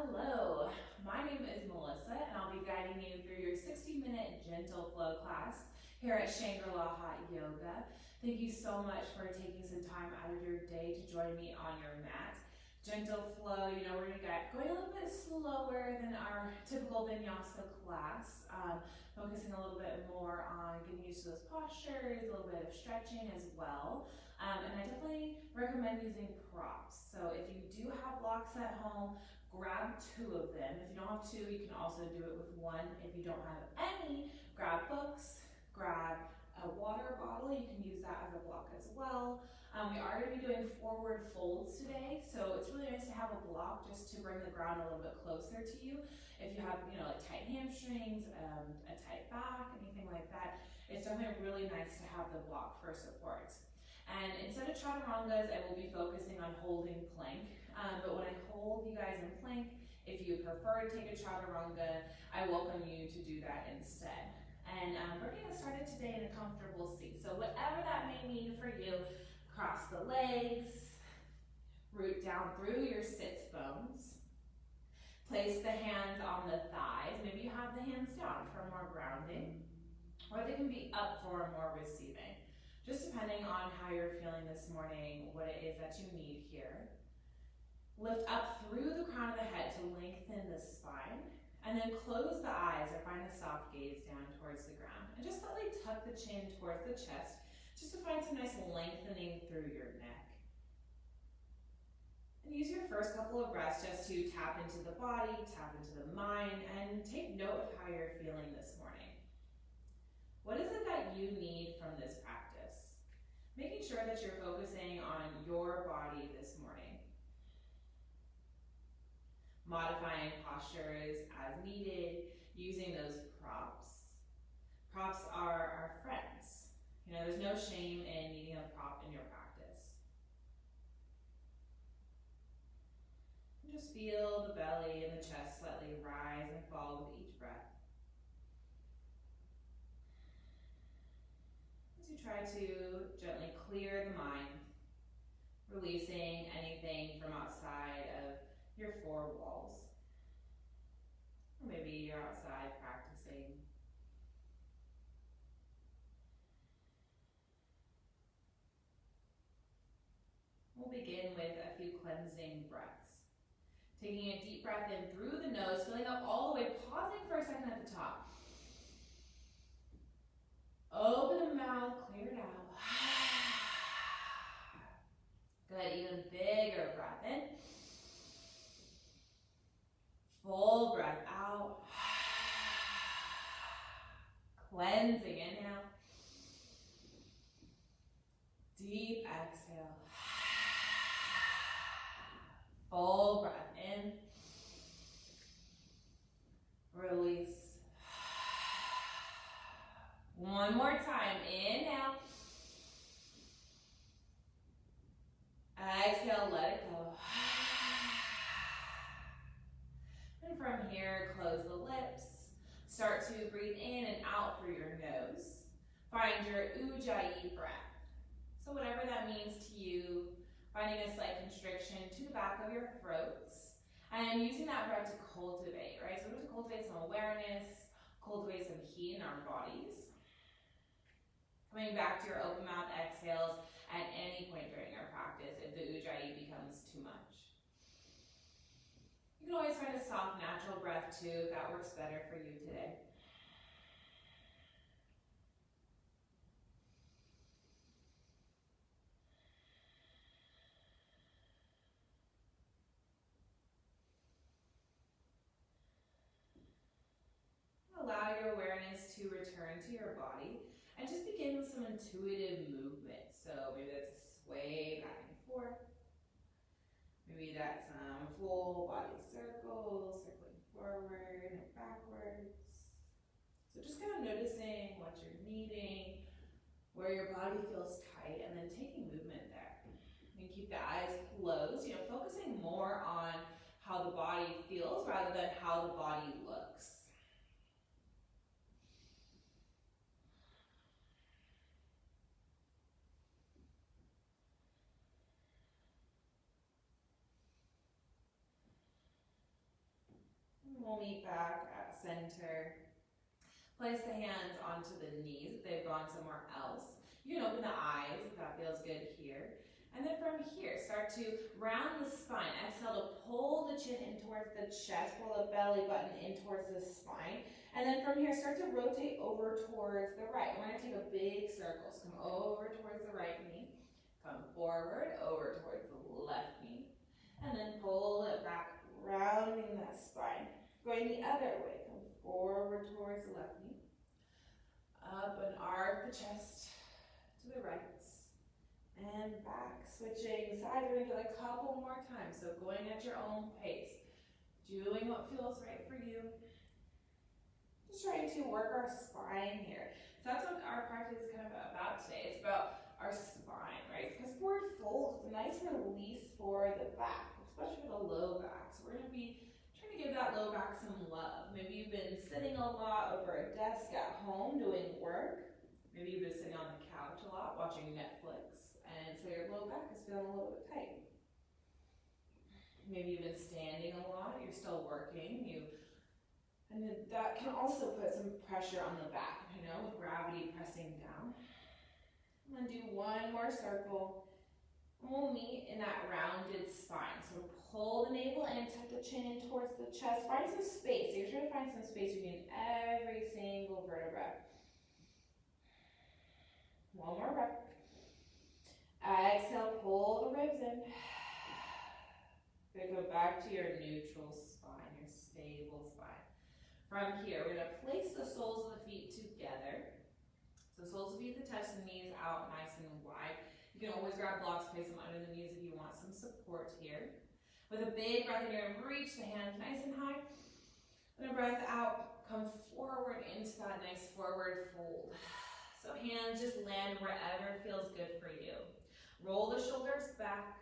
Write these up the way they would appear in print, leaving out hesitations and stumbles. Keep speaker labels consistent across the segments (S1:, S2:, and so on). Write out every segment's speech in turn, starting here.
S1: Hello, my name is Melissa and I'll be guiding you through your 60-minute gentle flow class here at Shangri-La Hot Yoga. Thank you so much for taking some time out of your day to join me on your mat. Gentle flow, we're going to get going a little bit slower than our typical vinyasa class, focusing a little bit more on getting used to those postures, a little bit of stretching as well. And I definitely recommend using props. So if you do have blocks at home, grab 2 of them. If you don't have 2, you can also do it with 1. If you don't have any, grab books, grab a water bottle. You can use that as a block as well. We are going to be doing forward folds today, so it's really nice to have a block just to bring the ground a little bit closer to you. If you have, like tight hamstrings, a tight back, anything like that, it's definitely really nice to have the block for support. And instead of chaturangas, I will be focusing on holding plank. But when I hold you guys in plank, if you prefer to take a chaturanga, I welcome you to do that instead. And we're going to start it today in a comfortable seat. So whatever that may mean for you, cross the legs, root down through your sits bones. Place the hands on the thighs. Maybe you have the hands down for more grounding, or they can be up for more receiving. Just depending on how you're feeling this morning, what it is that you need here. Lift up through the crown of the head to lengthen the spine, and then close the eyes or find a soft gaze down towards the ground. And just slightly tuck the chin towards the chest, just to find some nice lengthening through your neck. And use your first couple of breaths just to tap into the body, tap into the mind, and take note of how you're feeling this morning. What is it that you need from this practice? Making sure that you're focusing on your body this morning. Modifying postures as needed, using those props. Props are our friends. There's no shame in needing a prop in your practice. And just feel the belly and the chest slightly rise and fall with each breath. As you try to gently clear the mind, releasing anything from outside of your 4 walls. Or maybe you're outside practicing. We'll begin with a few cleansing breaths. Taking a deep breath in through the nose, filling up all the way, pausing for a second at the top. Open the mouth, clear it out. Good, even bigger breath in. Full breath out. Cleansing, inhale. Deep exhale. Full breath in. Release. One more time. Inhale. Exhale, let it go. And from here, close the lips. Start to breathe in and out through your nose. Find your ujjayi breath. So whatever that means to you, finding a slight constriction to the back of your throat. And using that breath to cultivate, right? So we're going to cultivate some awareness, cultivate some heat in our bodies. Coming back to your open mouth exhales at any point during your practice if the ujjayi becomes too much. You can always find a soft, natural breath too if that works better for you today. Allow your awareness to return to your body and just begin with some intuitive movement. So maybe that's a sway back and forth. Maybe that's some full body circles, circling forward and backwards. So just kind of noticing what you're needing, where your body feels tight, and then taking movement there. You can keep the eyes closed, focusing more on how the body feels rather than how the body looks. We'll meet back at center. Place the hands onto the knees if they've gone somewhere else. You can open the eyes if that feels good here. And then from here, start to round the spine. Exhale to pull the chin in towards the chest, pull the belly button in towards the spine. And then from here, start to rotate over towards the right. We're going to take a big circle. So come over towards the right knee. Come forward, over towards the left knee. And then pull it back, rounding that spine. Going the other way. Come forward towards the left knee. Up and arc the chest to the right. And back. Switching sides. We're going to do it a couple more times. So going at your own pace. Doing what feels right for you. Just trying to work our spine here. So that's what our practice is kind of about today. It's about our spine, right? Because forward fold is a nice release for the back, especially for the low back. So we're going to be trying to give that low back some love. Maybe you've been sitting a lot over a desk at home doing work. Maybe you've been sitting on the couch a lot watching Netflix, and so your low back is feeling a little bit tight. Maybe you've been standing a lot, you're still working, and then that can also put some pressure on the back, with gravity pressing down. I'm going to do one more circle, and we'll meet in that rounded spine. So pull the navel in, tuck the chin in towards the chest, find some space. So you're trying to find some space between every single vertebra. One more breath. Exhale, pull the ribs in. We're going to go back to your neutral spine, your stable spine. From here, we're going to place the soles of the feet together. So soles of the feet that touch the knees out nice and wide. You can always grab blocks, place them under the knees if you want some support here. With a big breath in, you're going to reach the hands nice and high. And a breath out, come forward into that nice forward fold. So hands just land wherever feels good for you. Roll the shoulders back,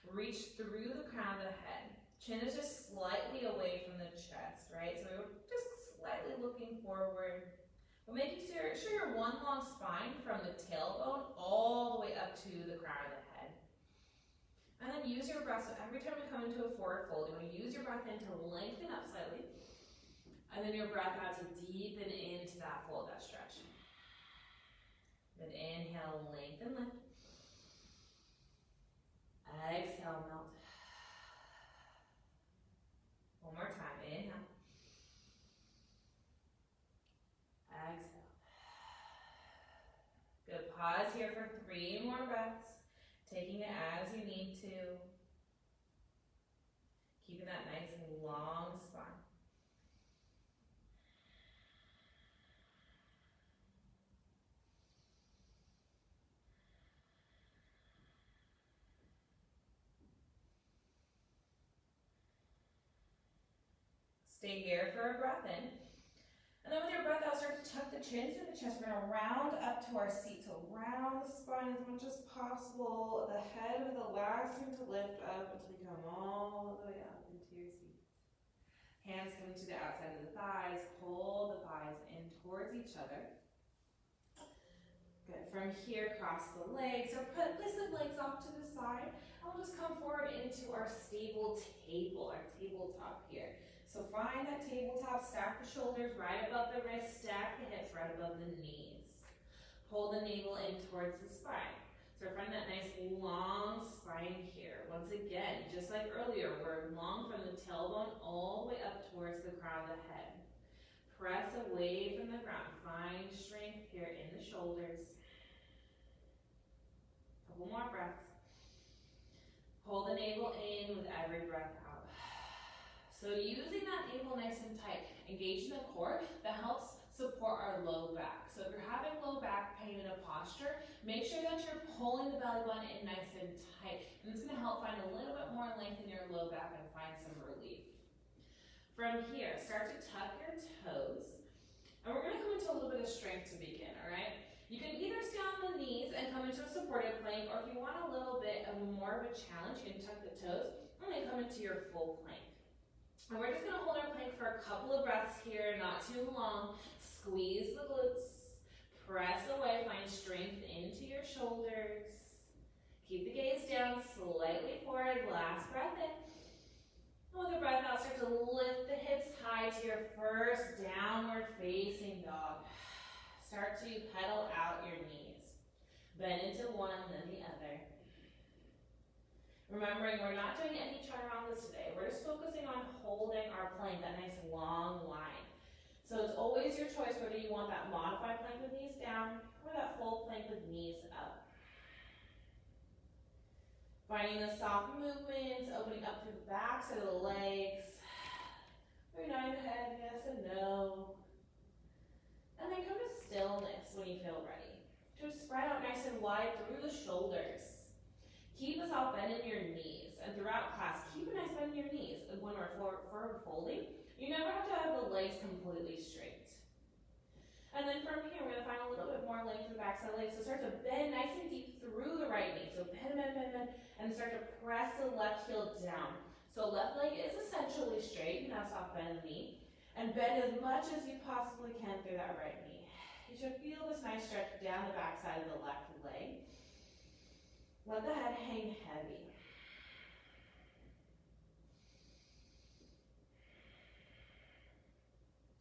S1: reach through the crown of the head. Chin is just slightly away from the chest, right? So we're just slightly looking forward. But making sure you're one long spine from the tailbone all the way up to the crown of the head. And then use your breath. So every time we come into a forward fold, you're going to use your breath in to lengthen up slightly. And then your breath out to deepen into that fold, that stretch. Then inhale, lengthen, lift. Exhale, melt. One more time, inhale. Exhale. Good, pause here for 3 more breaths. Taking it as you need to. Keeping that nice and long spine. Stay here for a breath in. And then with your breath out, start to tuck the chin through the chest. We're going to round up to our seat. So round the spine as much as possible. The head with the last thing to lift up until you come all the way up into your seat. Hands coming to the outside of the thighs. Pull the thighs in towards each other. Good. From here, cross the legs. Or place the legs off to the side. And we'll just come forward into our stable table, our tabletop here. So find that tabletop, stack the shoulders right above the wrists, stack the hips right above the knees. Pull the navel in towards the spine. So find that nice long spine here. Once again, just like earlier, we're long from the tailbone all the way up towards the crown of the head. Press away from the ground. Find strength here in the shoulders. Couple more breaths. Pull the navel in with every breath out. So using that navel nice and tight, engaging the core, that helps support our low back. So if you're having low back pain in a posture, make sure that you're pulling the belly button in nice and tight. And it's going to help find a little bit more length in your low back and find some relief. From here, start to tuck your toes. And we're going to come into a little bit of strength to begin, all right? You can either stay on the knees and come into a supported plank, or if you want a little bit of more of a challenge, you can tuck the toes and then come into your full plank. And we're just going to hold our plank for a couple of breaths here, not too long. Squeeze the glutes, press away, find strength into your shoulders. Keep the gaze down, slightly forward, last breath in. And with your breath out, start to lift the hips high to your first downward facing dog. Start to pedal out your knees. Bend into one, then the other. Remembering we're not doing any chaturangas today. We're just focusing on holding our plank, that nice long line. So it's always your choice whether you want that modified plank with knees down or that full plank with knees up. Finding the soft movements, opening up through the backs of the legs. We're nodding the head, yes and no. And then come to stillness when you feel ready. Just spread out nice and wide through the shoulders. Keep a soft bend in your knees. And throughout class, keep a nice bend in your knees. When we're forward folding, you never have to have the legs completely straight. And then from here, we're going to find a little bit more length in the backside of the legs. So start to bend nice and deep through the right knee. So bend, bend, bend, bend. And start to press the left heel down. So left leg is essentially straight. You can have soft bend in the knee. And bend as much as you possibly can through that right knee. You should feel this nice stretch down the backside of the left leg. Let the head hang heavy.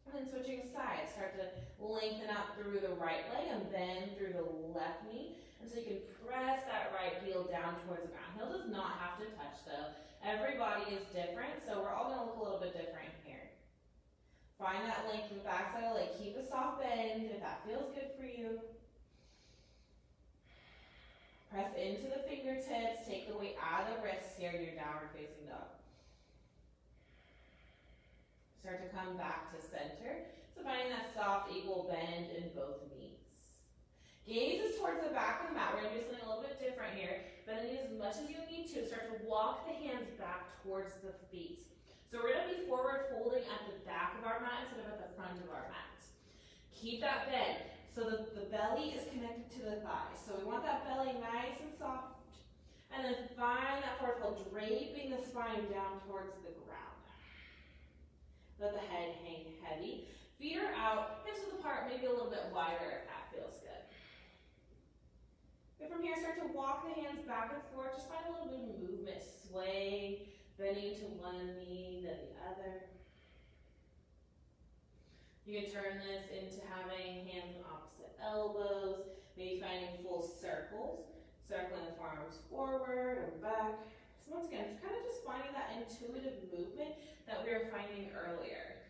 S1: And then switching sides, start to lengthen out through the right leg and bend through the left knee. And so you can press that right heel down towards the ground. Heel does not have to touch though. Every body is different, so we're all going to look a little bit different here. Find that length in the backside of the leg. Keep a soft bend if that feels good for you. Press into the fingertips. Take the weight out of the wrists here in your downward facing dog. Start to come back to center. So finding that soft, equal bend in both knees. Gaze is towards the back of the mat. We're going to do something a little bit different here. Bend the knees as much as you need to. Start to walk the hands back towards the feet. So we're going to be forward folding at the back of our mat instead of at the front of our mat. Keep that bend so that the belly is connected to the thighs. So we want that belly nice and soft. And then find that forward fold, draping the spine down towards the ground. Let the head hang heavy. Feet are out, hips width apart, maybe a little bit wider if that feels good. But from here, start to walk the hands back and forth. Just find a little bit of movement, sway, bending to one knee, then the other. You can turn this into having hands on opposite elbows, maybe finding full circles, circling the forearms forward or back. So once again, kind of just finding that intuitive movement that we were finding earlier.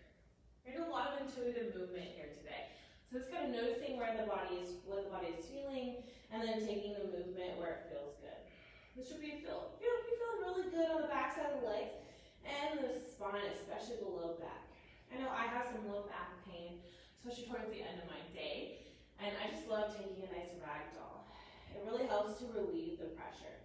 S1: We're going to do a lot of intuitive movement here today. So it's kind of noticing where the body is, what the body is feeling, and then taking the movement where it feels good. This should be feeling really good on the backside of the legs and the spine, especially the low back. I know I have some low back pain, especially towards the end of my day, and I just love taking a nice rag doll. It really helps to relieve the pressure.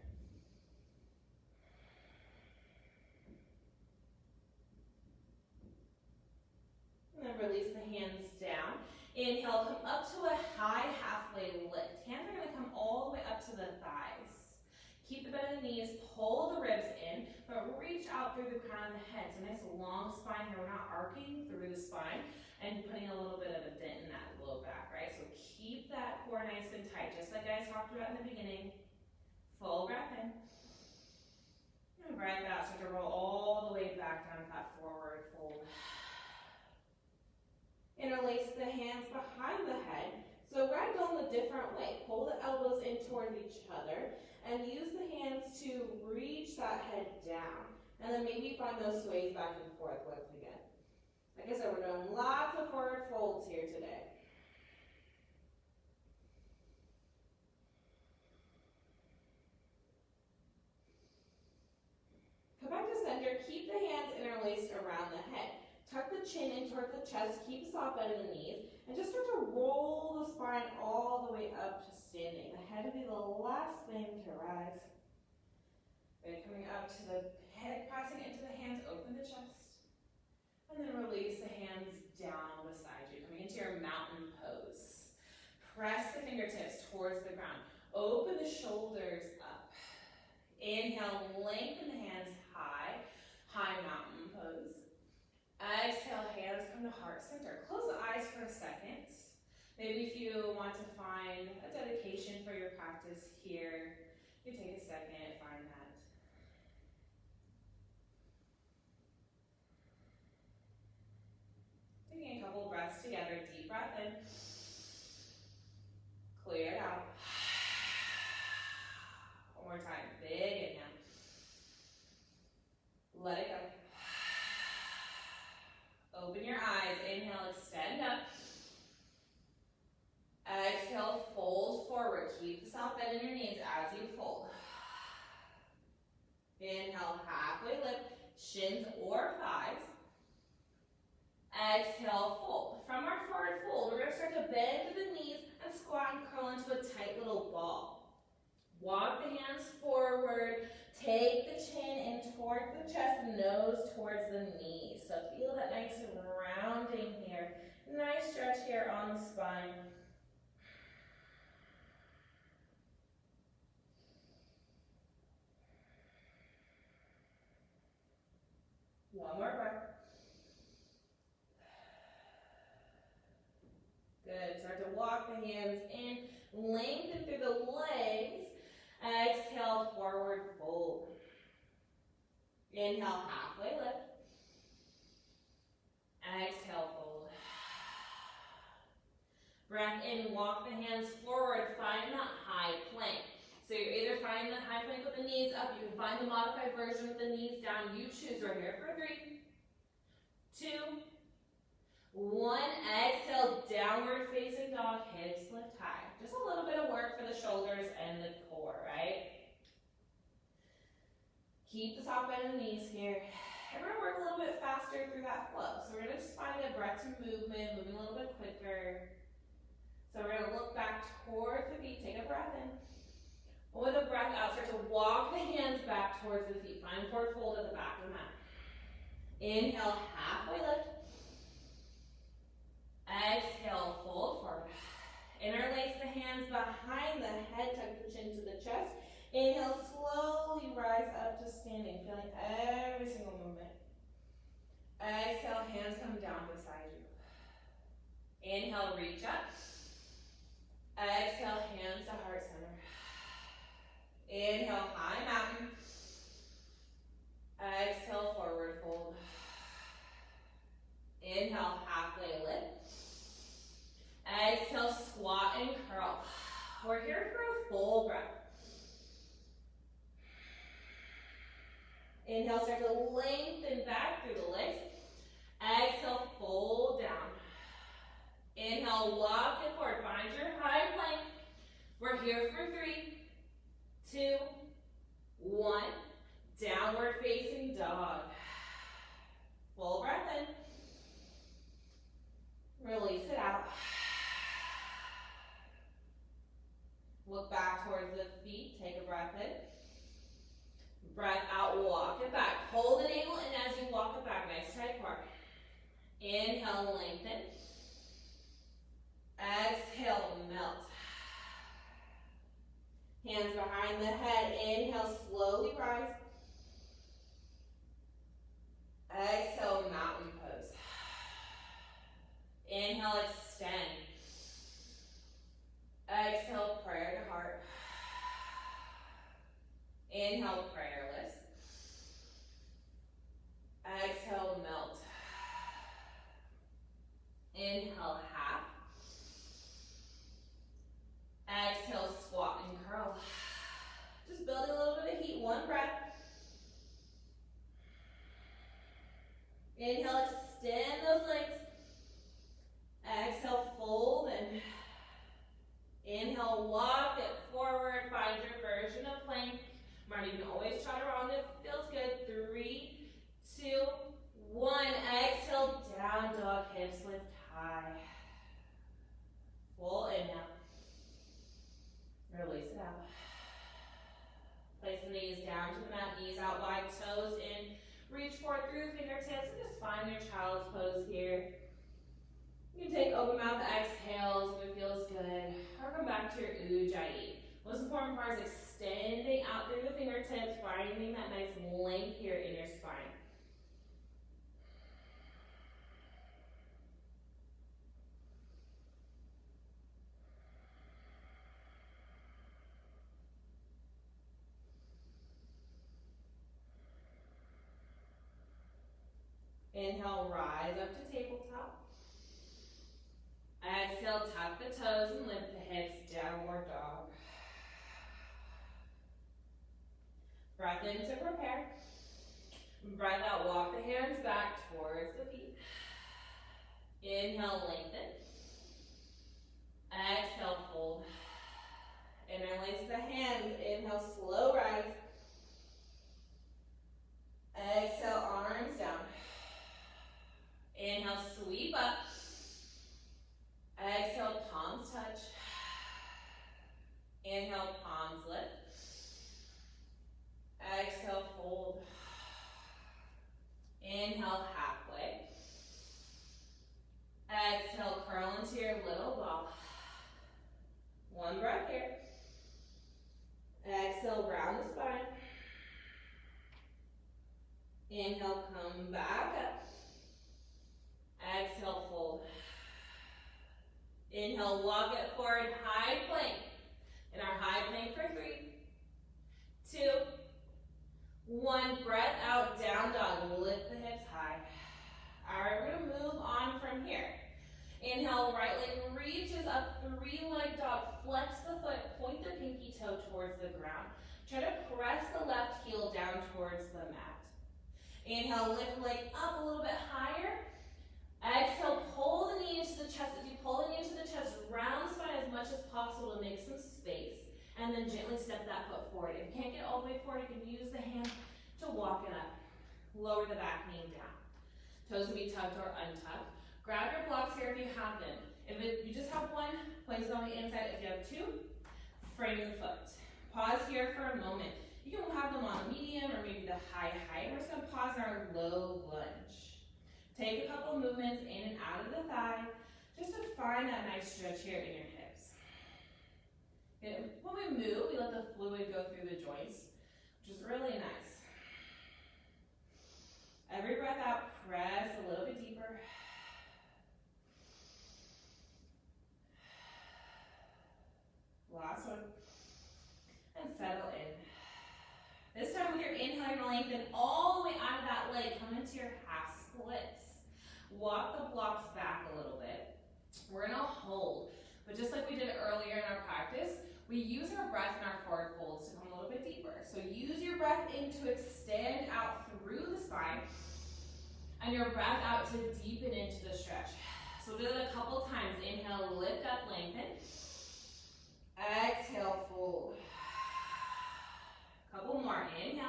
S1: And then release the hands down. Inhale, come up to a high halfway lift. Hands are going to come all the way up to the thighs. Keep the bend in the knees, pull the ribs in, but reach out through the crown of the head. So nice long spine here. We're not arcing through the spine and putting a little bit of a dent in that low back, right? So keep that core nice and tight, just like I talked about in the beginning. Full breath in. And breath out, start to roll all the way back down to that forward fold. Interlace the hands behind the head. So ragdoll in a different way. Pull the elbows in towards each other and use the hands to reach that head down. And then maybe find those sways back and forth once again. Like I said, we're doing lots of forward folds here today. Come back to center. Keep the hands interlaced around the head. Tuck the chin in towards the chest, keep a soft bend in the knees, and just start to roll the spine all the way up to standing. The head will be the last thing to rise. Then coming up to the head, pressing into the hands, open the chest. And then release the hands down beside you, coming into your mountain pose. Press the fingertips towards the ground. Open the shoulders up. Inhale, lengthen the hands high, high mountain pose. Exhale, hands come to heart center. Close the eyes for a second. Maybe if you want to find a dedication for your practice here, you take a second, find that. Clear it out. One more time. Big inhale. Let it go. Open your eyes. Inhale, extend up. Exhale, fold forward. Keep the soft bend in your knees as you fold. Inhale, halfway lift, shins or thighs. Exhale, fold. From our forward fold, we're going to start to bend the knees and squat and curl into a tight little ball. Walk the hands forward. Take the chin in towards the chest, nose towards the knees. So feel that nice rounding here. Nice stretch here on the spine. One more breath. Good. Start to walk the hands in. Lengthen through the legs. Exhale, forward fold. Inhale, halfway lift. Exhale, fold. Breath in, walk the hands forward. Find that high plank. So you're either finding the high plank with the knees up, you can find the modified version with the knees down. You choose. We're here for 3, 2, 1. Exhale, downward facing dog, hips lift high. Just a little bit of work for the shoulders and the core, right? Keep the soft bend in the knees here. And we're going to work a little bit faster through that flow. So we're going to just find a breath to movement, moving a little bit quicker. So we're going to look back towards the feet, take a breath in. With a breath out, start to walk the hands back towards the feet. Find forward fold at the back of the mat. Inhale, halfway lift. Exhale, fold forward. Interlace the hands behind the head, tuck the chin to the chest. Inhale, slowly rise up to standing, feeling every single movement. Exhale, hands come down beside you. Inhale, reach up. Exhale, hands to heart center. Inhale, high mountain. Exhale, forward fold. Inhale, halfway lift. Exhale, squat and curl. We're here for a full breath. Inhale, start to lengthen back through the legs. Exhale, fold down. Inhale, walk it forward. Find your high plank. We're here for 3, 2, 1. Downward facing dog. Full breath in. Release it out. Look back towards the feet. Take a breath in. Breath out, walk it back. Hold an angle, and as you walk it back, nice tight core. Inhale, lengthen. Exhale, melt. Hands behind the head. Inhale, slowly rise. Exhale, mountain pose. Inhale, extend. Exhale, prayer to heart. Inhale, prayerless. Exhale, melt. Inhale, half. Exhale, squat and curl. Just building a little bit of heat. One breath. Inhale, extend those legs. Exhale, fold and inhale, walk it forward. Find your version of plank. Remember, you can always trot around if it feels good. 3, 2, 1. Exhale, down dog, hips lift high. Full inhale. Release it out. Place the knees down to the mat, knees out wide, toes in. Reach forward through the fingertips and just find your child's pose here. You can take open mouth exhales if it feels good. Or come back to your Ujjayi. Most important part is extending out through the fingertips, finding that nice length here in your spine. Inhale, rise up to tabletop. Exhale, tuck the toes and lift the hips, downward dog. Breath in to prepare. Breath out, walk the hands back towards the feet. Inhale, lengthen. Exhale, fold. Interlace the hands. Inhale, slow rise. Exhale, arms down. Inhale, sweep up. Exhale, palms touch. Inhale, palms lift. Exhale, fold. Inhale, halfway. Exhale, curl into your little ball. One breath here. Exhale, round the spine. Inhale, come back up. Exhale, fold. Inhale, walk it forward, high plank. In our high plank for 3, 2, 1. Breath out, down dog. Lift the hips high. All right, we're gonna move on from here. Inhale, right leg reaches up, 3-leg dog. Flex the foot, point the pinky toe towards the ground. Try to press the left heel down towards the mat. Inhale, lift leg up a little bit higher. Exhale, pull the knee into the chest. As you pull the knee into the chest, round the spine as much as possible to make some space. And then gently step that foot forward. If you can't get all the way forward, you can use the hand to walk it up. Lower the back knee down. Toes can be tucked or untucked. Grab your blocks here if you have them. If you just have one, place it on the inside. If you have 2, frame the foot. Pause here for a moment. You can have them on medium or maybe the high height. We're just going to pause in our low lunge. Take a couple movements in and out of the thigh just to find that nice stretch here in your hips. And when we move, we let the fluid go through the joints, which is really nice. Every breath out, press a little bit deeper. Last one. And settle in. This time with your inhale, you're going to lengthen all the way out of that leg. Come into your half splits. Walk the blocks back a little bit. We're going to hold. But just like we did earlier in our practice, we use our breath in our forward folds to come a little bit deeper. So use your breath in to extend out through the spine. And your breath out to deepen into the stretch. So we'll do it a couple times. Inhale, lift up, lengthen. Exhale, fold. Couple more. Inhale.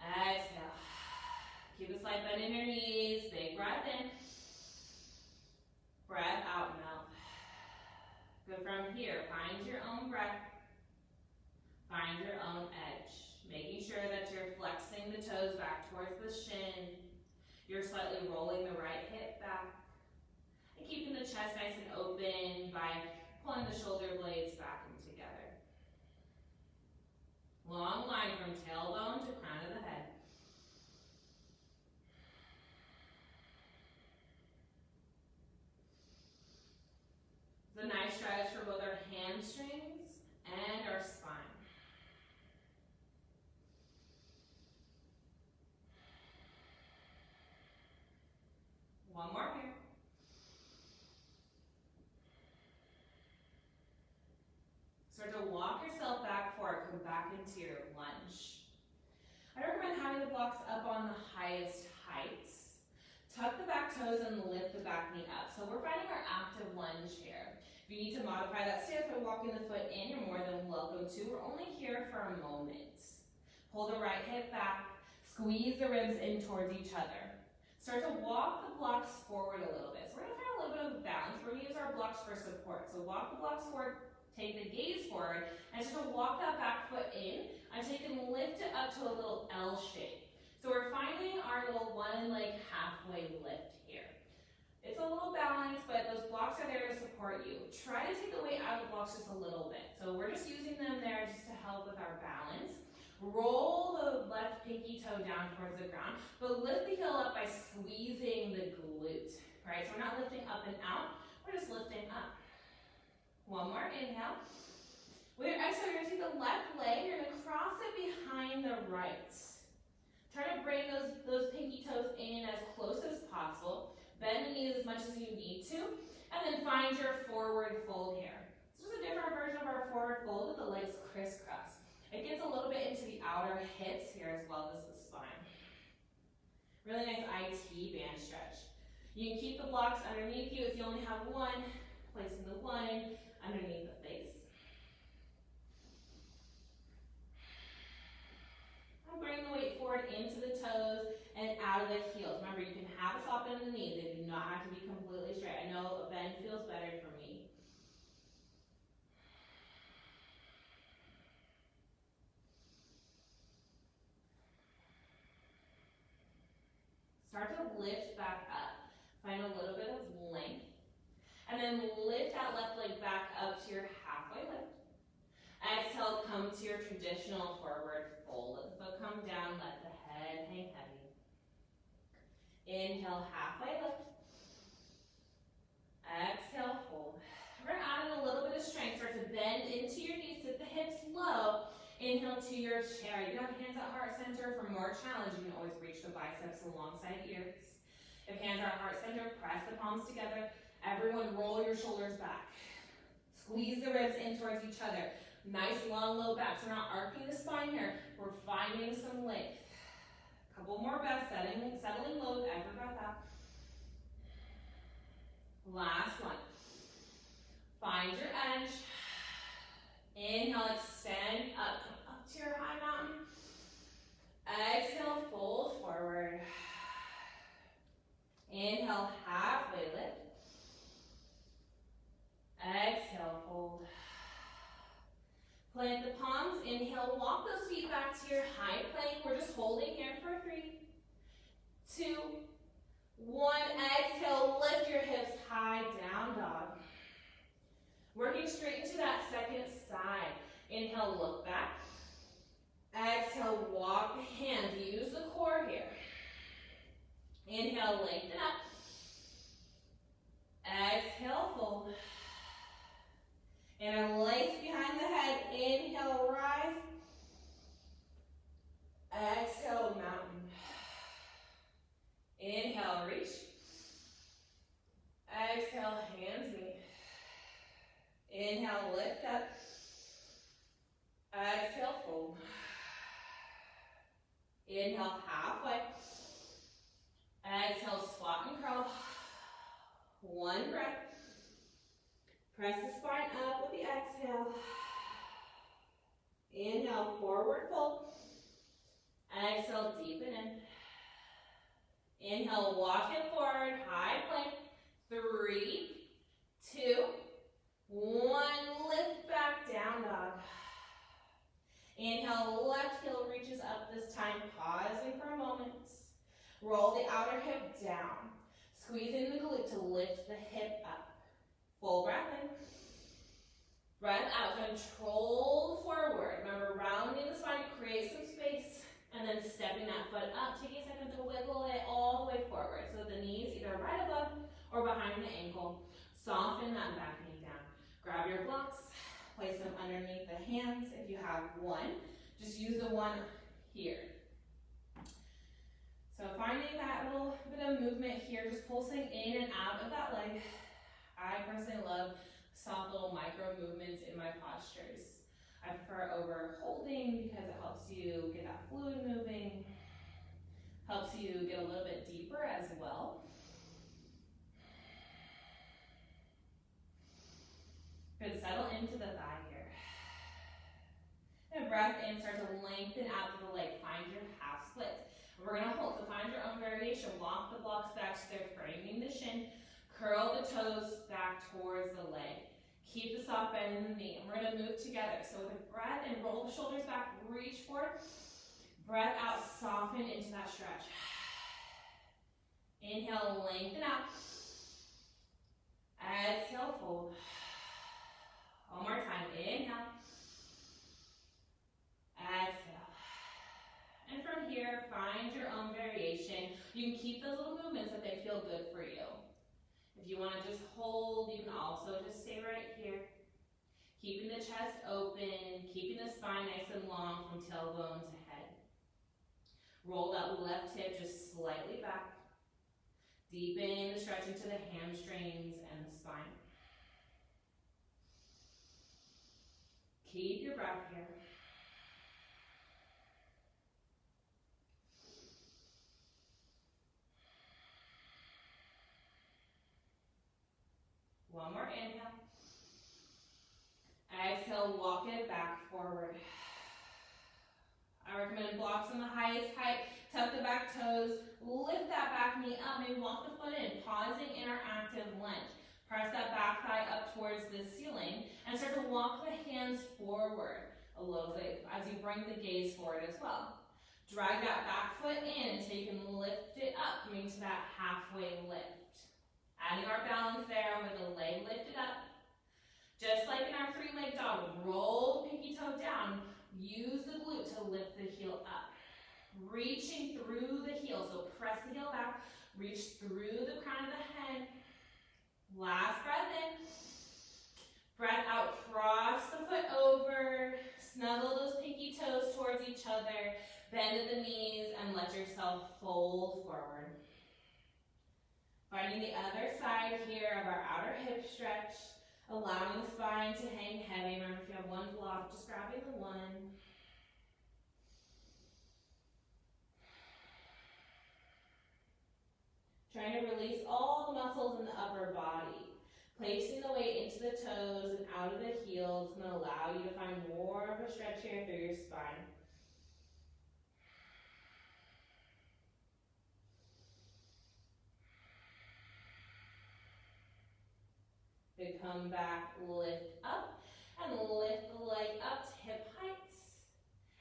S1: Exhale. Keep a slight bend in your knees. Big breath in. Breath out, melt. Go from here. Find your own breath. Find your own edge. Making sure that you're flexing the toes back towards the shin. You're slightly rolling the right hip back. And keeping the chest nice and open by pulling the shoulder blades back and together. Long line from tailbone to crown of the head. It's a nice stretch for both our hamstrings and our spine. One more here. Start to walk yourself back forward, come back into your lunge. I recommend having the blocks up on the highest heights. Tuck the back toes and lift the back knee up. So we're finding our active lunge here. If you need to modify that stance by walking the foot in, you're more than welcome to. We're only here for a moment. Pull the right hip back, squeeze the ribs in towards each other. Start to walk the blocks forward a little bit. So we're gonna find a little bit of balance. We're gonna use our blocks for support. So walk the blocks forward, take the gaze forward, and start to walk that back foot in until you can lift it up to a little L shape. So we're finding our little one leg halfway lift here. It's a little balanced, but those blocks are there to support you. Try to take the weight out of the blocks just a little bit. So we're just using them there just to help with our balance. Roll the left pinky toe down towards the ground, but lift the heel up by squeezing the glute, right? So we're not lifting up and out, we're just lifting up. One more, inhale. With your exhale, you're gonna take the left leg, you're gonna cross it behind the right. Try to bring those pinky toes in as close as possible. Bend the knees as much as you need to, and then find your forward fold here. This is a different version of our forward fold with the legs crisscross. It gets a little bit into the outer hips here as well as the spine. Really nice IT band stretch. You can keep the blocks underneath you if you only have one, placing the one underneath the face. And bring the weight forward into the toes and out of the heels. Remember, you can have a soft bend in the knees. They do not have to be completely straight. I know a bend feels better for me. Start to lift back up. Find a little bit of length. And then lift that left leg back up to your halfway lift. Exhale, come to your traditional forward fold. Let the foot come down, let the head hang heavy. Inhale, halfway lift. Exhale, fold. We're going to add in a little bit of strength. Start to bend into your knees, sit the hips low. Inhale to your chair. You have hands at heart center. For more challenge, you can always reach the biceps alongside ears. If hands are at heart center, press the palms together. Everyone roll your shoulders back. Squeeze the ribs in towards each other. Nice long low back. So we're not arcing the spine here. We're finding some length. A couple more breaths, settling low with every breath out. Last one. Find your edge. Inhale, extend up. Come up to your high mountain. Exhale, fold forward. Inhale, halfway lift. Exhale, fold. Plant the palms. Inhale, walk those feet back to your high plank. We're just holding here for 3, 2, 1. Exhale, lift your hips high, down dog. Working straight into that second side. Inhale, look back. Exhale, walk the hands. Use the core here. Inhale, lengthen up. Exhale, fold. Interlace behind the head. Inhale, rise. Exhale, mountain. Inhale, reach. Exhale, hands meet. Inhale, lift up. Exhale, fold. Inhale, halfway. Exhale, squat and curl. One breath. Press the spine up with the exhale. Inhale, forward fold. Exhale, deepen in. Inhale, walk it forward, high plank. 3, 2, 1. Lift back, down dog. Inhale, left heel reaches up this time. Pausing for a moment. Roll the outer hip down. Squeeze in the glute to lift the hip up. Full breath in. Breath out. Control forward. Remember, rounding the spine to create some space. And then stepping that foot up. Taking a second to wiggle it all the way forward. So the knees either right above or behind the ankle. Soften that back knee down. Grab your blocks. Place them underneath the hands. If you have one, just use the one here. So finding that little bit of movement here, just pulsing in and out of that leg. I personally love soft little micro movements in my postures. I prefer over holding because it helps you get that fluid moving, helps you get a little bit deeper as well. Good, settle into the thigh here. And breath in, start to lengthen out to the leg. Find your half split. We're going to hold, so find your own variation. Walk the blocks back so they're framing the shin. Curl the toes back towards the leg. Keep the soft bend in the knee. And we're going to move together. So with a breath in, roll the shoulders back, reach forward. Breath out, soften into that stretch. Inhale, lengthen out. Exhale, fold. One more time. Inhale. Exhale. And from here, find your own variation. You can keep those little movements if they feel good for you. If you want to just hold, you can also just stay right here. Keeping the chest open, keeping the spine nice and long from tailbone to head. Roll that left hip just slightly back. Deepening the stretch into the hamstrings and the spine. Keep your breath here. One more inhale. Exhale, walk it back forward. I recommend blocks on the highest height. Tuck the back toes, lift that back knee up, maybe walk the foot in, pausing interactive lunge. Press that back thigh up towards the ceiling and start to walk the hands forward a little bit as you bring the gaze forward as well. Drag that back foot in until you can lift it up, coming to that halfway lift. Adding our balance there with the leg lifted up. Just like in our three-leg dog, roll the pinky toe down. Use the glute to lift the heel up. Reaching through the heel, so press the heel back, reach through the crown of the head. Last breath in. Breath out, cross the foot over, snuggle those pinky toes towards each other, bend at the knees, and let yourself fold forward. Finding the other side here of our outer hip stretch, allowing the spine to hang heavy. Remember, if you have one block, just grabbing the one. Trying to release all the muscles in the upper body. Placing the weight into the toes and out of the heels is going to allow you to find more of a stretch here through your spine. Then come back, lift up, and lift the leg up to hip height.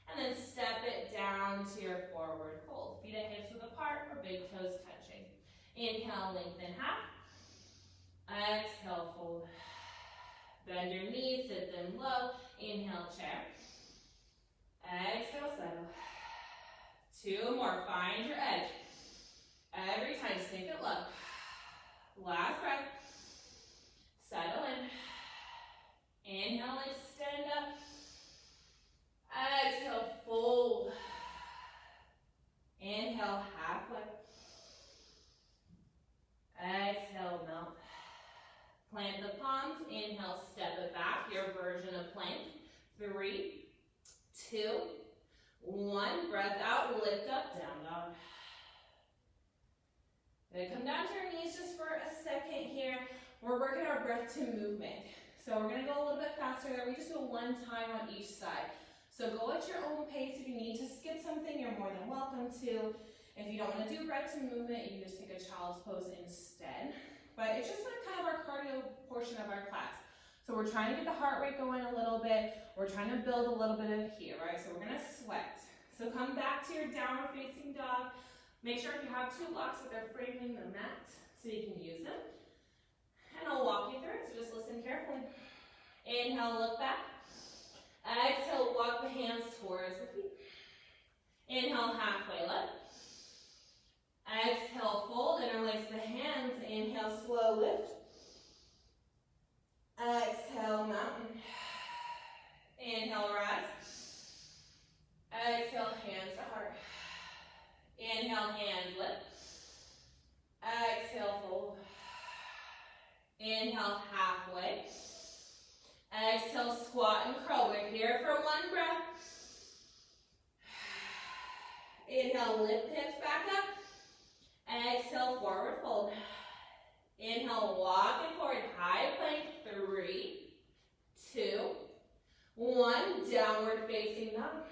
S1: And then step it down to your forward fold. Feet and hips width apart or big toes touching. Inhale, lengthen half. Exhale, fold. Bend your knees, sit them low. Inhale, chair. Exhale, settle. Two more, find your edge. Every time, sink it low. Last breath. Settle in. Inhale, extend up. Exhale, fold. Inhale, halfway. Exhale, melt. Plant the palms. Inhale, step it back. Your version of plank. 3, 2, 1. Breath out, lift up, down dog. Gonna come down to your knees just for a second here. We're working our breath to movement. So we're gonna go a little bit faster there. We just do one time on each side. So go at your own pace. If you need to skip something, you're more than welcome to. If you don't want to do breath to movement, you can just take a child's pose instead. But it's just like kind of our cardio portion of our class. So we're trying to get the heart rate going a little bit. We're trying to build a little bit of heat, right? So we're gonna sweat. So come back to your downward facing dog. Make sure if you have two blocks that they're framing the mat so you can use them. And I'll walk you through it, so just listen carefully. Inhale, look back. Exhale, walk the hands towards the feet. Inhale, halfway lift. Exhale, fold, interlace the hands. Inhale, slow lift. Exhale, mountain. Inhale, rise. Exhale, hands to heart. Inhale, hands lift. Exhale, fold. Inhale, halfway. Exhale, squat and curl. We're here for one breath. Inhale, lift hips back up. Exhale, forward fold. Inhale, walk it forward, high plank. 3, 2, 1. Downward facing dog.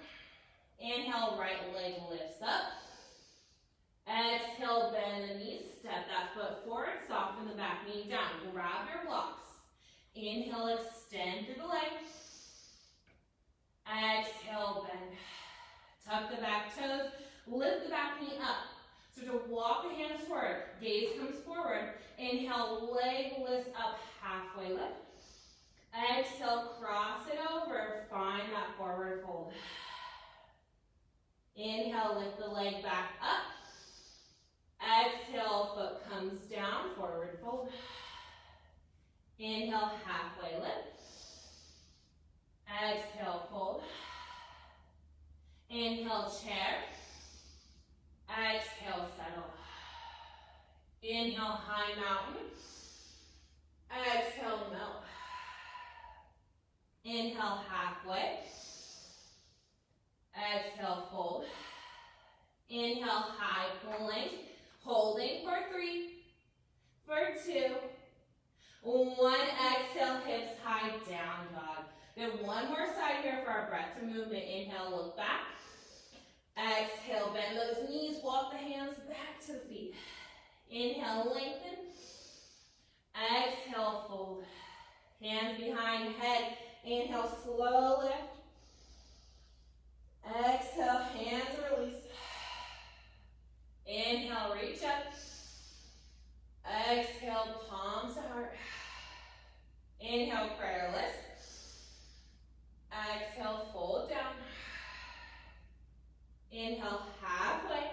S1: Inhale, right leg lifts up. Exhale, bend the knees. Step that foot forward, soften the back knee down. Grab your blocks. Inhale, extend through the leg. Exhale, bend. Tuck the back toes. Lift the back knee up. So to walk the hands forward, gaze comes forward. Inhale, leg lifts up, halfway lift. Exhale, cross it over. Find that forward fold. Inhale, lift the leg back up. Exhale, foot comes down, forward fold. Inhale, halfway lift. Exhale, fold. Inhale, chair. Exhale, settle. Inhale,
S2: One, exhale, hips high, down dog. Then one more side here for our breath to movement. Inhale, look back. Exhale, bend those knees, walk the hands back to the feet. Inhale, lengthen. Exhale, fold. Hands behind head. Inhale, slow lift. Exhale, hands release. Inhale, reach up. Exhale, palms to heart. Inhale, prayer lift. Exhale, fold down. Inhale, halfway.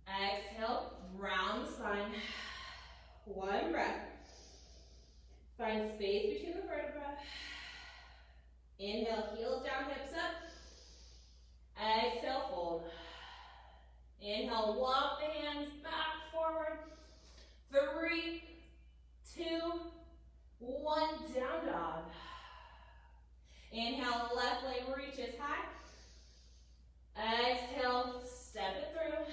S2: Exhale, round the spine. One breath. Find space between the vertebrae. Inhale, heels down, hips up. Exhale, fold. Inhale, walk the hands back, forward. 3, 2, 1, down dog. Inhale, left leg reaches high. Exhale, step it through.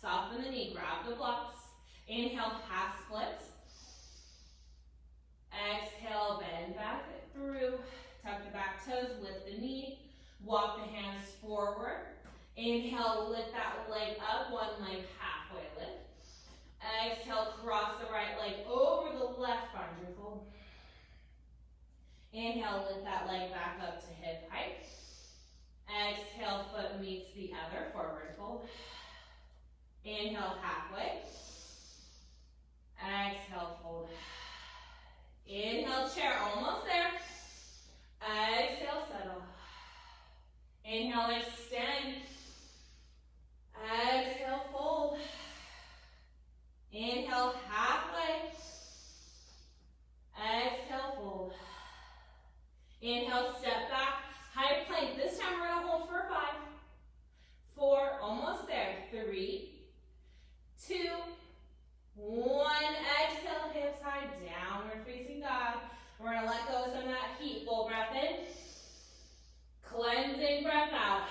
S2: Soften the knee, grab the blocks. Inhale, half splits. Exhale, bend back through. Tuck the back toes, lift the knee. Walk the hands forward. Inhale, lift that leg up, one leg halfway lift. Exhale, cross the right leg over the left, find your fold. Inhale, lift that leg back up to hip height. Exhale, foot meets the other, forward fold. Inhale, halfway. Exhale, fold. Inhale, chair, almost there. Exhale, settle. Inhale, extend. Exhale, fold. Inhale, halfway. Exhale, fold. Inhale, step back. High plank. This time we're going to hold for 5, 4, almost there. 3, 2, 1. Exhale, hips high, downward facing dog. We're going to let go of some of that heat. Full breath in. Cleansing breath out.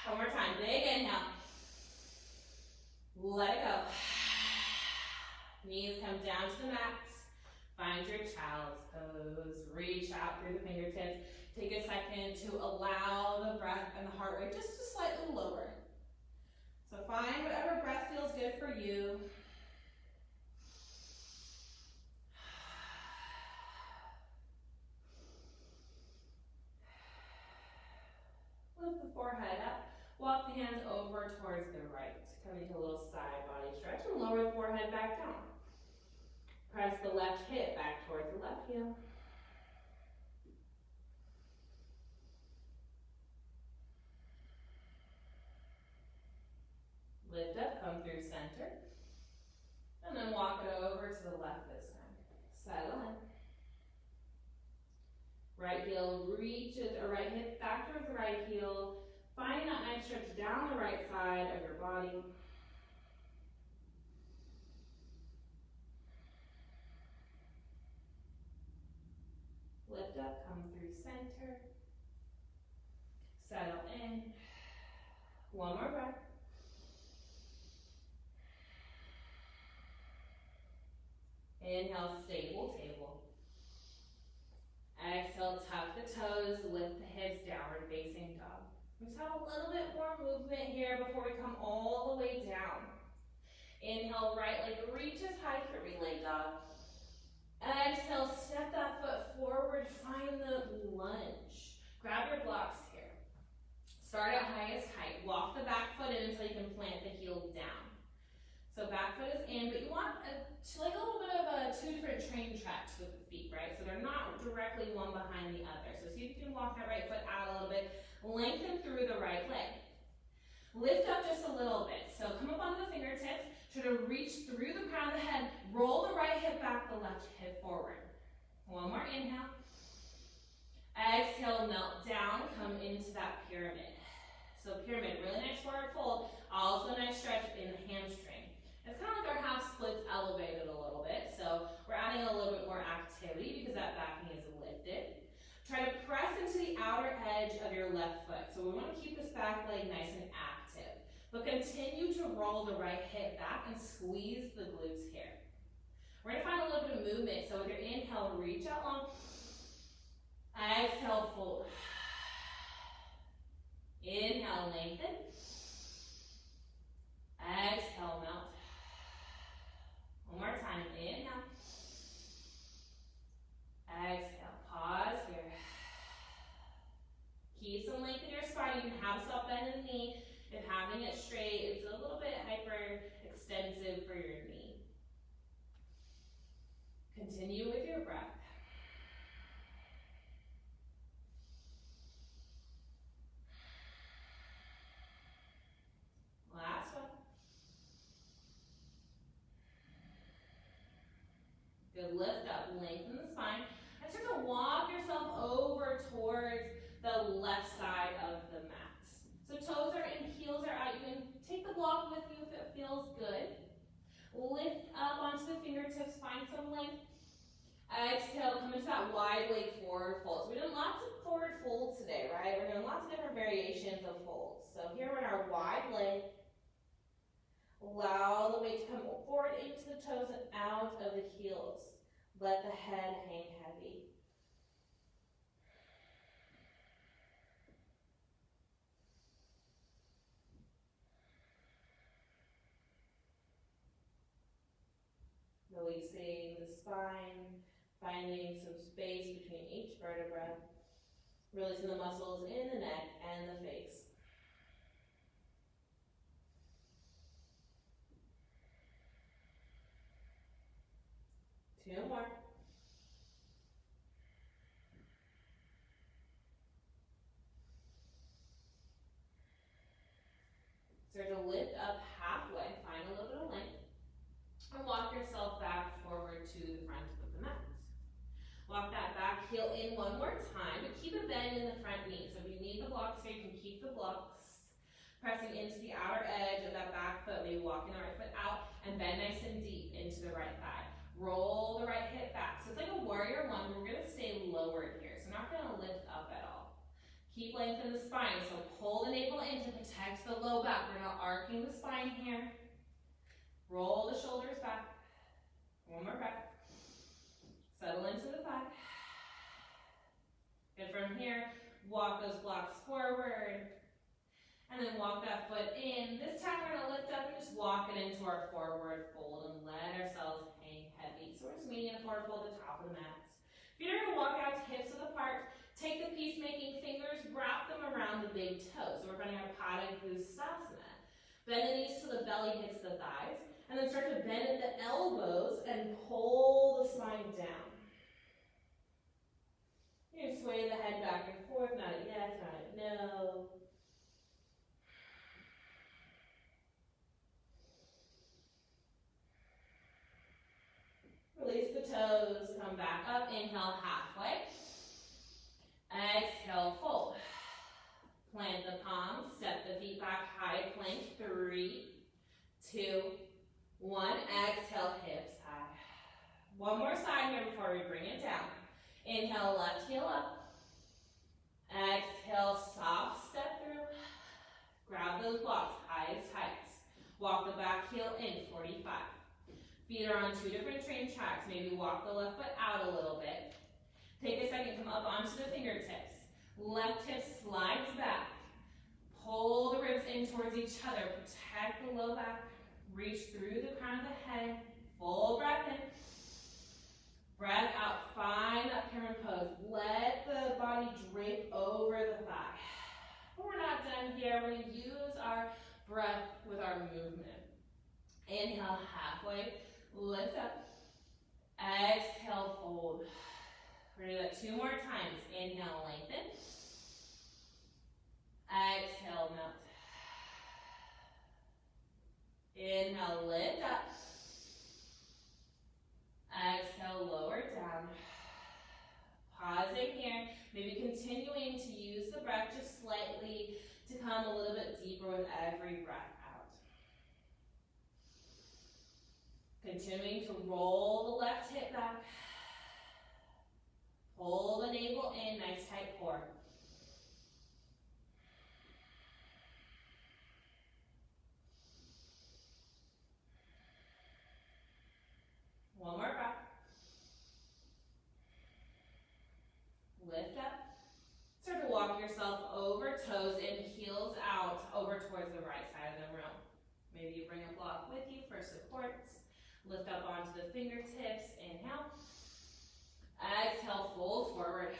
S2: One more time. Big inhale. Let it go. Knees come down to the max. Find your child's pose. Reach out through the fingertips. Take a second to allow the breath and the heart rate just to slightly lower. So find whatever breath feels good for you. Lift the forehead up. Walk the hands over towards the right. Come into a little side body stretch and lower the forehead back down. Press the left hip back towards the left heel. Lift up, come through center. And then walk it over to the left this time. Settle in. Right heel reaches, or right hip back towards the right heel. Finding that nice stretch down the right side of your body. Lift up, come through center. Settle in. One more breath. Inhale, stable table. Exhale, tuck the toes, lift the hips, downward facing dog. Just have a little bit more movement here before we come all the way down. Inhale, right leg reaches high, 3-leg dog. Exhale, step that foot forward, find the lunge. Grab your blocks here. Start at highest height. Walk the back foot in until you can plant the heel down. So back foot is in, but you want like a little bit of 2 different train tracks with the feet, right? So they're not directly one behind the other. So see if you can walk that right foot out a little bit. Lengthen through the right leg. Lift up just a little bit. So come up onto the fingertips. Try to reach through the crown of the head. Roll the right hip back, the left hip forward. One more inhale. Exhale, melt down. Come into that pyramid. So pyramid, really nice forward fold. Also a nice stretch in the hamstring. It's kind of like our half splits elevated a little bit. So we're adding a little bit more activity because that back knee is lifted. Try to press into the outer edge of your left foot. So we want to keep this back leg nice and active. But continue to roll the right hip back and squeeze the glutes here. We're gonna find a little bit of movement. So with your inhale, reach out long. Exhale, fold. Inhale, lengthen. Exhale, melt. One more time, inhale. Exhale, pause here. Keep some length in your spine. You can have a soft bend in the knee. If having it straight is a little bit hyperextensive for your knee. Continue with your breath. Last one. Good, lift up, lengthen the spine, and start to walk yourself over towards the left side of the mat. So toes are in, heels are out. You can take the block with you if it feels good. Lift up onto the fingertips, find some length. Exhale, come into that wide leg forward fold. So we're doing lots of forward folds today, right? We're doing lots of different variations of folds. So here we're in our wide leg. Allow the weight to come forward into the toes and out of the heels. Let the head hang heavy. Releasing the spine, finding some space between each vertebra. Releasing the muscles in the neck and the face. Two more. Start to lift up halfway, find a little bit of length, and walk yourself back forward to the front of the mat. Walk that back heel in one more time, but keep a bend in the front knee. So if you need the blocks here, you can keep the blocks. Pressing into the outer edge of that back foot, maybe walking the right foot out, and bend nice and deep into the right thigh. Roll the right hip back. So it's like a warrior one. We're going to stay lowered here. So we're not going to lift up at all. Keep length in the spine. So pull the navel in to protect the low back. We're not arcing the spine here. Roll the shoulders back. One more breath. Settle into the back. And from here, walk those blocks forward. And then walk that foot in. This time we're going to lift up and just walk it into our forward fold and let ourselves hang heavy. So we're just meeting in a forward fold at the top of the mat. Feet are going to walk out to hips width apart. Take the peacemaking fingers, wrap them around the big toes. So we're running out of Pada Gustasana. Bend the knees till the belly hits the thighs. And then start to bend at the elbows and pull the spine down. You can sway the head back and forth. Not a yes, not a no. Release the toes, come back up, inhale halfway. Exhale, fold. Plant the palms, step the feet back, high plank. 3, 2, 1. Exhale, hips high. One more side here before we bring it down. Inhale, left heel up. Exhale, soft step through. Grab those blocks, highest heights. Walk the back heel in, 45. Feet are on 2 different train tracks. Maybe walk the left foot out a little bit. Take a second, come up onto the fingertips. Left hip slides back. Pull the ribs in towards each other. Protect the low back. Reach through the crown of the head. Full breath in. Breath out. Find that pyramid pose. Let the body drape over the thigh. But we're not done here. We're going to use our breath with our movement. Inhale halfway. Lift up. Exhale, fold. We're going to do that 2 more times. Inhale, lengthen. Exhale, melt. Inhale, lift up. Exhale, lower down. Pausing here. Maybe continuing to use the breath just slightly to come a little bit deeper with every breath out. Continuing to roll the left hip back. Pull the navel in, nice tight core. One more breath. Maybe you bring a block with you for supports. Lift up onto the fingertips, inhale. Exhale, fold forward.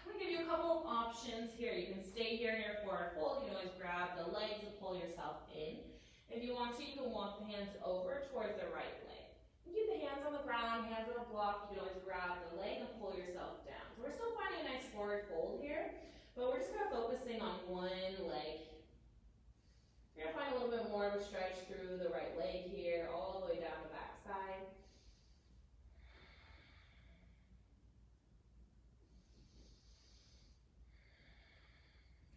S2: I'm gonna give you a couple of options here. You can stay here in your forward fold. You can always grab the legs and pull yourself in. If you want to, you can walk the hands over towards the right leg. You keep the hands on the ground, hands on the block. You can always grab the leg and pull yourself down. So we're still finding a nice forward fold here, but we're just kind of focusing on one leg. You're gonna find a little bit more of a stretch through the right leg here, all the way down the back side.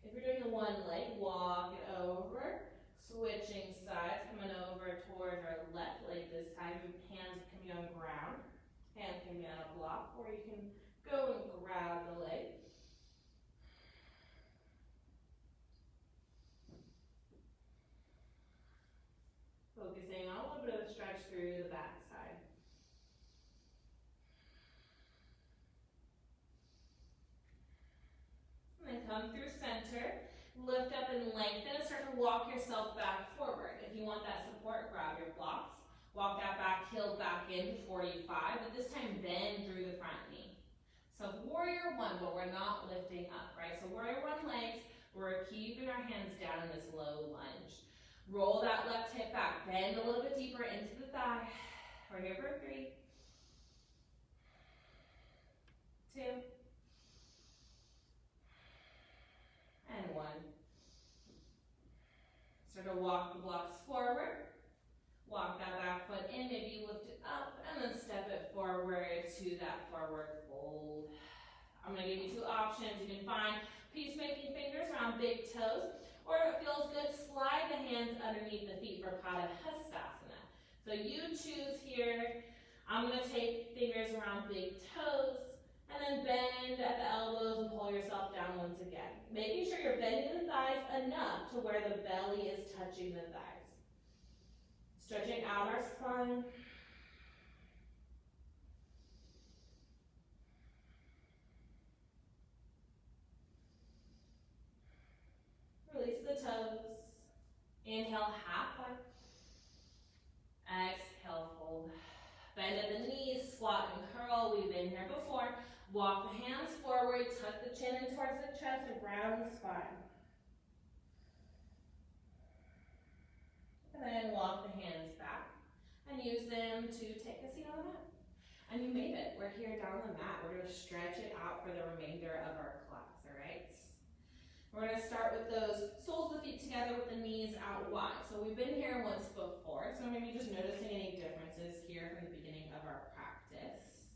S2: If you're doing the one leg, walk it over, switching sides, coming over towards our left leg this time. Hands can be on ground, hands can be on a block, or you can go and grab the leg. Focusing on a little bit of a stretch through the back side. And then come through center, lift up and lengthen, and start to walk yourself back forward. If you want that support, grab your blocks. Walk that back heel back in to 45, but this time bend through the front knee. So warrior one, but we're not lifting up, right? So warrior one legs, we're keeping our hands down in this low lunge. Roll that left hip back, bend a little bit deeper into the thigh. We're here for 3, 2, and 1. Start to walk the blocks forward. Walk that back foot in, maybe lift it up, and then step it forward to that forward fold. I'm going to give you 2 options. You can find peacemaking fingers around big toes, or if it feels good, slide the hands underneath the feet for Padahastasana. So you choose here. I'm going to take fingers around big toes, and then bend at the elbows and pull yourself down once again. Making sure you're bending the thighs enough to where the belly is touching the thighs. Stretching out our spine. Release the toes. Inhale, halfway. Exhale, fold. Bend at the knees, squat and curl. We've been here before. Walk the hands forward, tuck the chin in towards the chest, and round the spine. And then walk the hands back and use them to take a seat on the mat. And you made it. We're here down the mat. We're going to stretch it out for the remainder of our class, all right? We're going to start with those soles of the feet together with the knees out wide. So we've been here once before, so maybe just noticing any differences here from the beginning of our practice.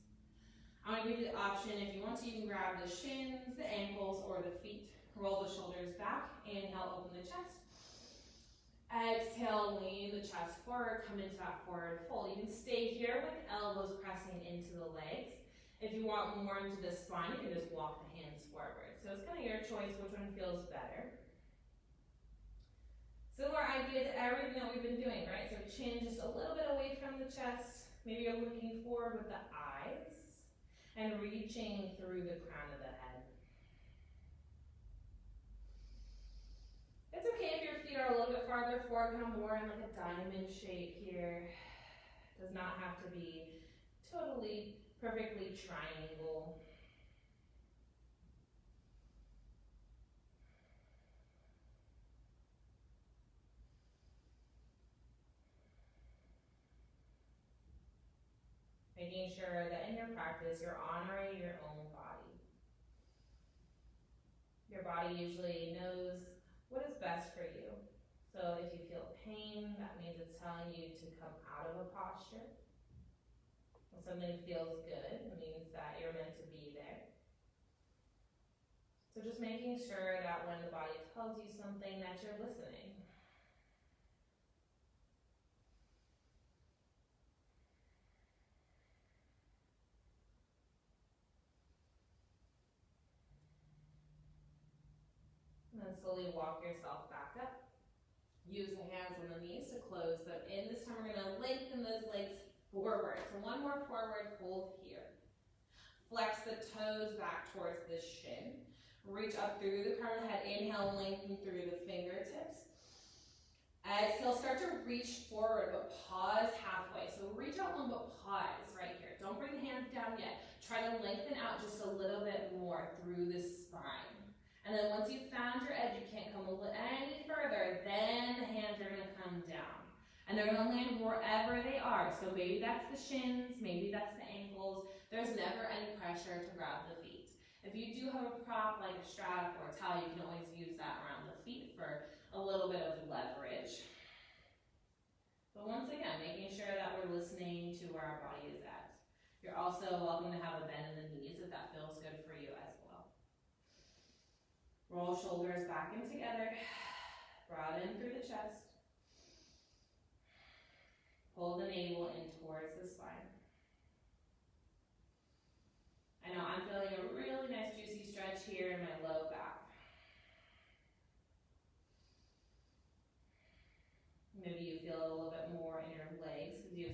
S2: I'm going to give you the option, if you want to, you can grab the shins, the ankles, or the feet. Roll the shoulders back. Inhale, open the chest. Exhale, lean the chest forward, come into that forward fold. You can stay here with elbows pressing into the legs. If you want more into the spine, you can just walk the hands forward. So it's kind of your choice which one feels better. Similar idea to everything that we've been doing, right? So chin just a little bit away from the chest. Maybe you're looking forward with the eyes and reaching through the crown of the head. It's okay if your feet are a little bit farther forward, kind of more in like a diamond shape here. It does not have to be totally perfectly triangle. Making sure that in your practice, you're honoring your own body. Your body usually knows what is best for you. So if you feel pain, that means it's telling you to come out of a posture. When something feels good, it means that you're meant to be there. So just making sure that when the body tells you something, that you're listening. And then slowly walk yourself back up. Use the hands on the knees to close them in. This time we're going to lengthen those legs forward. So one more forward fold here. Flex the toes back towards the shin. Reach up through the crown of the head. Inhale, lengthen through the fingertips. Exhale, start to reach forward, but pause halfway. So reach out long, but pause right here. Don't bring the hands down yet. Try to lengthen out just a little bit more through the spine. And then once you've found your edge, you can't come any further, then the hands are gonna come down. And they're gonna land wherever they are. So maybe that's the shins, maybe that's the ankles. There's never any pressure to grab the feet. If you do have a prop like a strap or a towel, you can always use that around the feet for a little bit of leverage. But once again, making sure that we're listening to where our body is at. You're also welcome to have a bend in the knees if that feels good for you as well. Roll shoulders back and together. Broaden through the chest. Pull the navel in towards the spine. I know I'm feeling a really nice juicy stretch here in my low back. Maybe you feel a little bit more in your legs because you have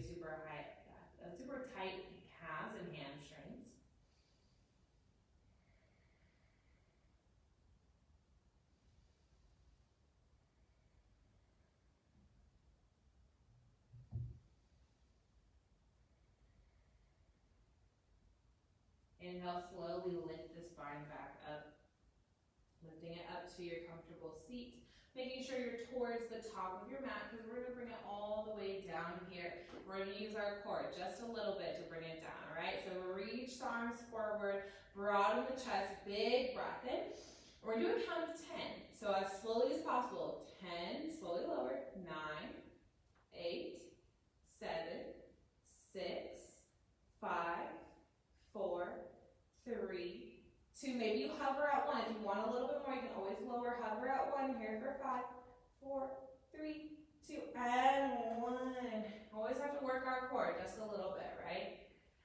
S2: super tight calves and hamstrings. Inhale, slowly lift the spine back up, lifting it up to your comfortable seat. Making sure you're towards the top of your mat because we're going to bring it all the way down here. We're going to use our core just a little bit to bring it down, all right? So reach the arms forward, broaden the chest, big breath in. We're doing a count of 10. So as slowly as possible. 10, slowly lower, 9, 8, 7, 6, 5, 4, 3, 2, maybe you hover at 1. If you want a little bit more, you can always lower, hover at 1. Here for 5, 4, 3, 2, and 1. Always have to work our core just a little bit, right?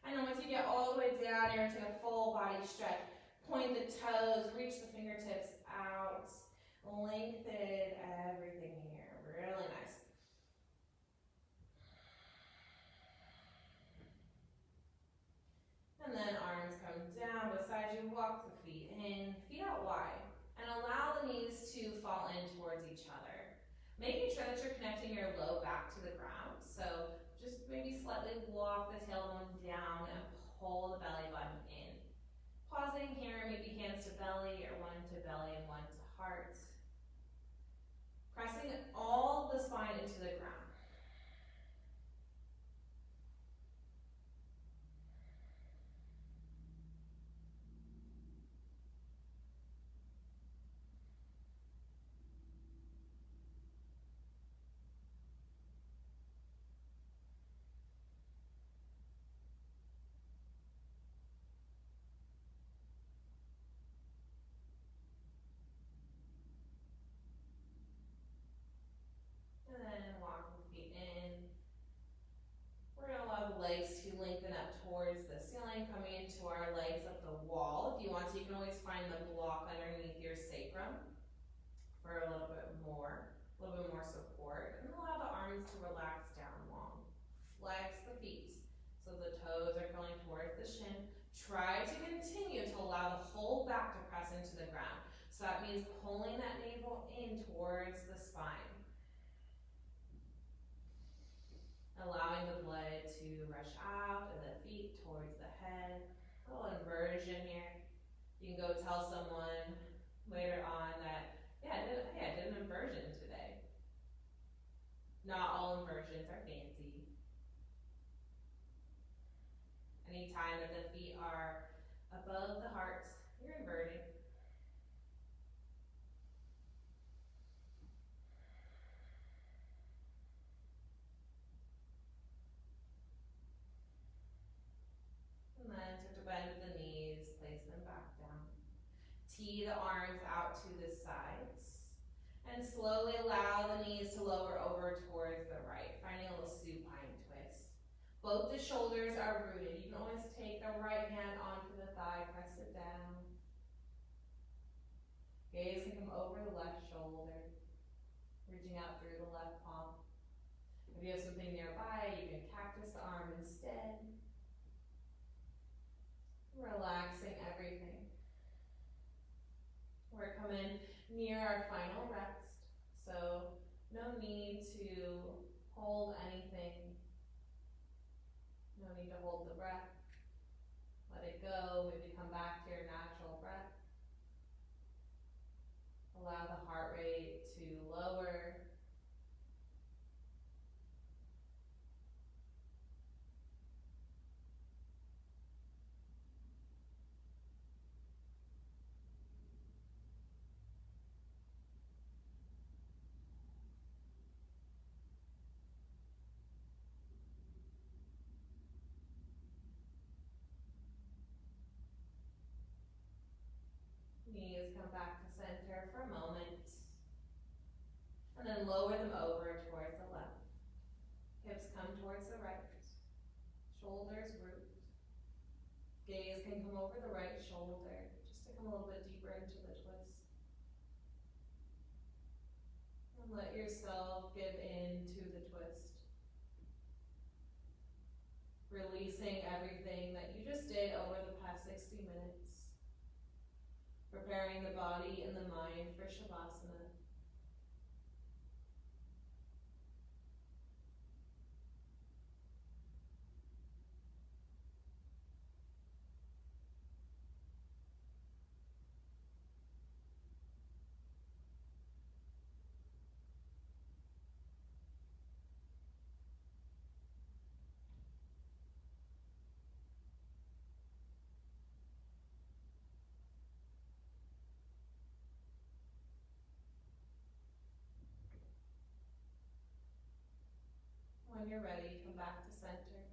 S2: And then once you get all the way down, you're gonna take a full body stretch. Point the toes, reach the fingertips out, lengthen everything here. Really nice. And then arms come down beside you, walk the feet in, feet out wide, and allow the knees to fall in towards each other. Making sure that you're connecting your low back to the ground, so just maybe slightly walk the tailbone down and pull the belly button in. Pausing here, maybe hands to belly or one to belly and one to heart. Pressing all the spine into the ground. And then walk the feet in. We're going to allow the legs to lengthen up towards the ceiling, coming into our legs up the wall. If you want to, you can always find the block underneath your sacrum for a little bit more support. And allow the arms to relax down long. Flex the feet so the toes are curling towards the shin. Try to continue to allow the whole back to press into the ground. So that means pulling that navel in towards the spine. Allowing the blood to rush out of the feet towards the head. A little inversion here. You can go tell someone later on that, I did an inversion today. Not all inversions are fancy. Anytime that the feet are above the heart, you're inverting. And then start to bend with the knees, place them back down. Tee the arms out to the sides. And slowly allow the knees to lower over towards the right, finding a little supine twist. Both the shoulders are rooted. You can always take the right hand onto the thigh, press it down. Gaze can come over the left shoulder, reaching out through the left palm. If you have something nearby, you can cactus the arm instead. Relaxing everything. We're coming near our final rest. So No need to hold anything. No need to hold the breath. Let it go. Maybe come back to your natural breath. Allow the heart rate to lower. Knees come back to center for a moment. And then lower them over towards the left. Hips come towards the right. Shoulders root. Gaze can come over the right shoulder, just to come a little bit deeper into the twist. And let yourself give in to the twist. Releasing everything that you just did over the past 60 minutes. Preparing the body and the mind for Shavasana. When you're ready, come back to center.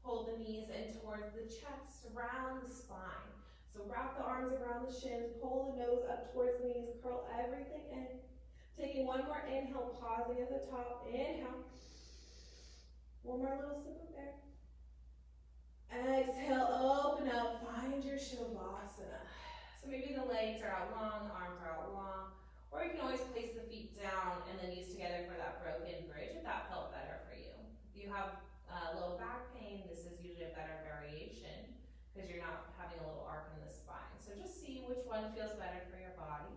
S2: Pull the knees in towards the chest, around the spine. So wrap the arms around the shins, pull the nose up towards the knees, curl everything in. Taking one more inhale, pausing at the top. Inhale. One more little sip of air. Exhale, open up, find your Shavasana. So maybe the legs are out long, the arms are out long. Or you can always place the feet down and the knees together for that broken bridge if that felt better for you. If you have low back pain, this is usually a better variation because you're not having a little arc in the spine. So just see which one feels better for your body.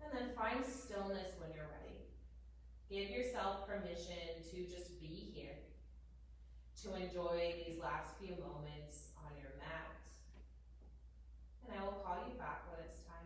S2: And then find stillness when you're ready. Give yourself permission to just be here, to enjoy these last few moments on your mat. And I will call you back when it's time.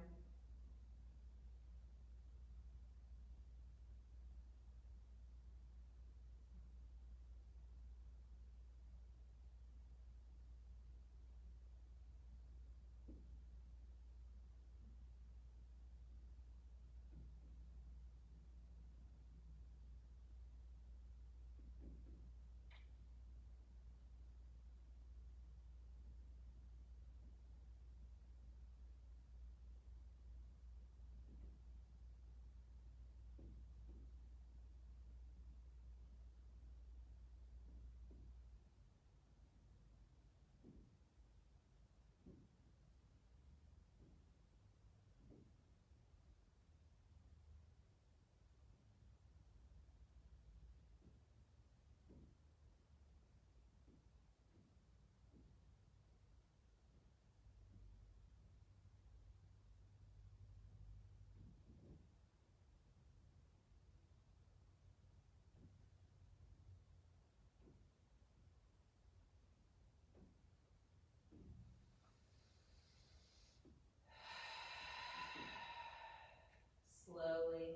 S2: Slowly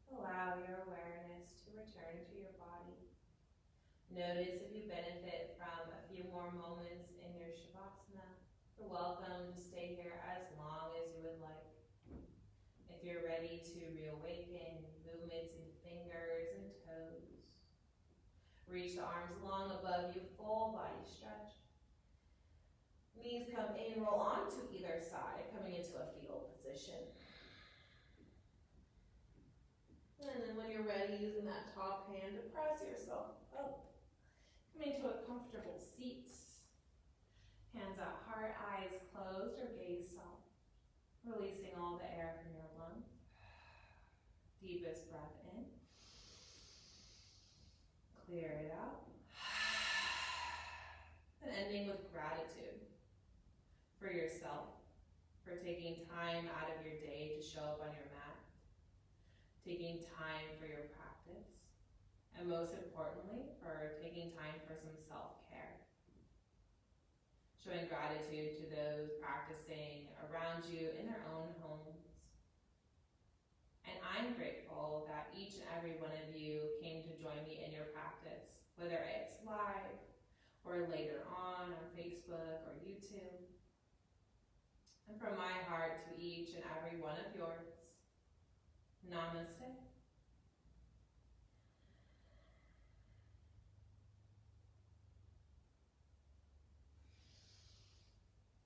S2: allow your awareness to return to your body. Notice if you benefit from a few more moments in your Shavasana. You're welcome to stay here as long as you would like. If you're ready to reawaken, movements in fingers and toes. Reach the arms long above you, full body stretch. Knees come in, roll onto either side, coming into a fetal position. And then when you're ready, using that top hand to press yourself up. Coming to a comfortable seat. Hands at heart, eyes closed or gaze soft. Releasing all the air from your lungs. Deepest breath in. Clear it out. And ending with gratitude for yourself, for taking time out of your day to show up on your mat.
S1: taking time for your practice, and most importantly, for taking time for some self-care. Showing gratitude to those practicing around you in their own homes. And I'm grateful that each and every one of you came to join me in your practice, whether it's live or later on Facebook or YouTube. And from my heart to each and every one of yours, namaste.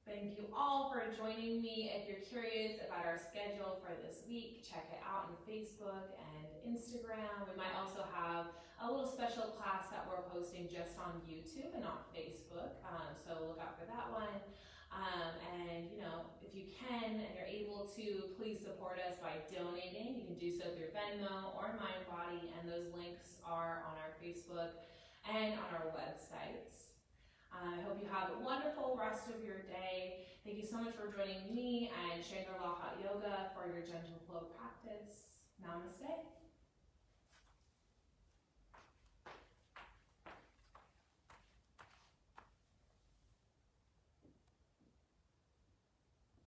S1: Thank you all for joining me. If you're curious about our schedule for this week, check it out on Facebook and Instagram. We might also have a little special class that we're posting just on YouTube and not Facebook, so look out for that one. And if you can and you're able to, please support us by donating. You can do so through Venmo or MindBody, and those links are on our Facebook and on our websites. I hope you have a wonderful rest of your day. Thank you so much for joining me and Shangri-La Hot Yoga for your gentle flow practice. Namaste.